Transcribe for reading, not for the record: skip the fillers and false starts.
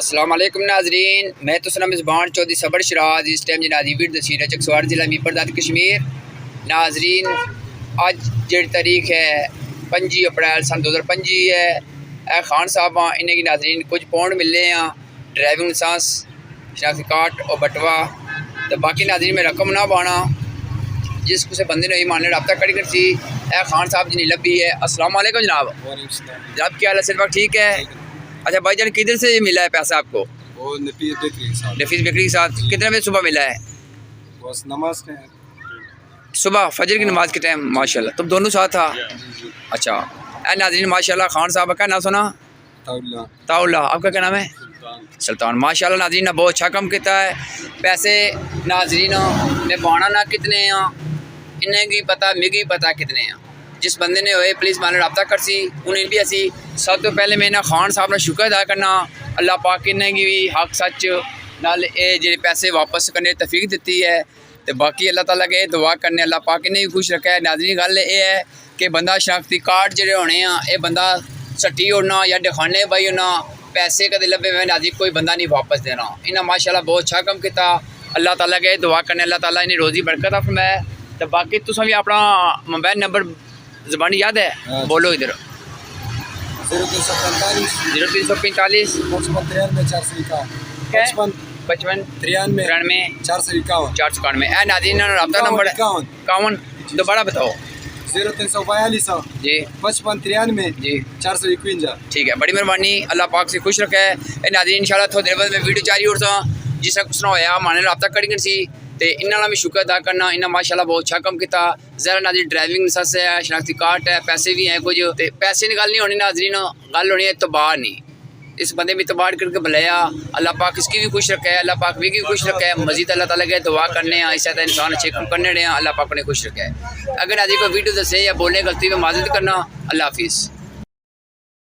السلام علیکم ناظرین، میں تو سنا مزبان چودھری صبر شراز اس ٹائم جنازی ویر دسیر چکسوار ضلع میپرداد کشمیر۔ ناظرین اج جڑی تاریخ ہے 25 اپریل سن 2025 ہے۔ اے خان صاحب انہیں کی ناظرین کچھ پاؤنڈ ملے ہیں، ڈرائیونگ لائسنس، شناختی کارڈ اور بٹوا تو باقی ناظرین میں رقم نہ بانا جس کسی بندے نے ماننے رابطہ کری کر سی اے خان صاحب جنی لبھی ہے۔ السلام علیکم جناب۔ جناب کیا حال ہے؟ صرف ٹھیک ہے؟ اچھا بھائی جان کدھر سے ملا ہے پیسہ آپ کو؟ وہ نفیس بیکری کے ساتھ کتنے بجے صبح ملا ہے؟ بس نماز کے صبح فجر کی نماز کے ٹائم ماشاءاللہ تم دونوں ساتھ تھا؟ اچھا اے ناظرین ماشاءاللہ خان صاحب کا نام سنا؟ تاؤلہ۔ آپ کا کیا نام ہے؟ سلطان۔ ماشاءاللہ ناظرین نے بہت اچھا کام کیتا ہے۔ پیسے ناظرین نے بانا نہ کتنے ہیں انہیں کی پتہ مگی پتہ کتنے ہیں، جس بندے نے ہوئے پلیز مانے رابطہ کر سی انہیں بھی اسی سب تو پہلے میں خان صاحب نے شکر ادا کرنا اللہ پاک نے بھی حق سچ نال اے جڑے پیسے واپس کرنے توفیق دیتی ہے تو باقی اللہ تعالیٰ کے دعا کرنے اللہ پاک نے بھی خوش رکھا ہے۔ ناظرین گل یہ ہے کہ بندہ شناختی کارڈ جڑے ہونے ہیں یہ بندہ سٹی ہونا یا دکھانے بائی ہونا پیسے کدے لبے میں ناظرین کوئی بندہ نہیں واپس دینا۔ انہیں ماشاءاللہ بہت اچھا کام کیتا، اللہ تعالیٰ کے دعا کرنے اللہ تعالیٰ انہیں روزی برکت فرمائے۔ تو باقی تساں بھی اپنا موبائل نمبر زبانی یاد ہے؟ بولو ادھر۔ 0345 55 93 491۔ اے ناظرین رابطہ نمبر 51 دوبارہ بتاؤ۔ 0342 جی 55 93 جی 451۔ ٹھیک ہے، بڑی مہربانی، اللہ پاک سے خوش رکھے۔ اے ناظرین انشاءاللہ تھوڑی دیر بعد میں ویڈیو جاری ہو سا جس کا کچھ نہ ہویا مانے رابطہ کری گئی سی تے انہاں بھی شکر ادا کرنا، انہاں ماشاءاللہ بہت اچھا کام کیتا۔ ذرا ناظرین ڈرائیونگ لائسنس ہے، شناختی کارڈ ہے، پیسے بھی ہیں کچھ تے پیسے کی گل نہیں ہونی ناظرین، گل ہونی ہے اعتبار نہیں۔ اس بندے بھی اعتبار کر کے بلایا، اللہ پاک اس کی بھی خوش رکھے، اللہ پاک بھی خوش رکھے۔ مزید اللہ تعالیٰ کے دعا کرنے ہیں اس طرح انسان اچھے کام کرنے ہیں، اللہ پاک نے خوش رکھے۔ اگر ناظرین کوئی ویڈیو دسے یا بولنے غلطی میں معذرت کرنا، اللہ حافظ۔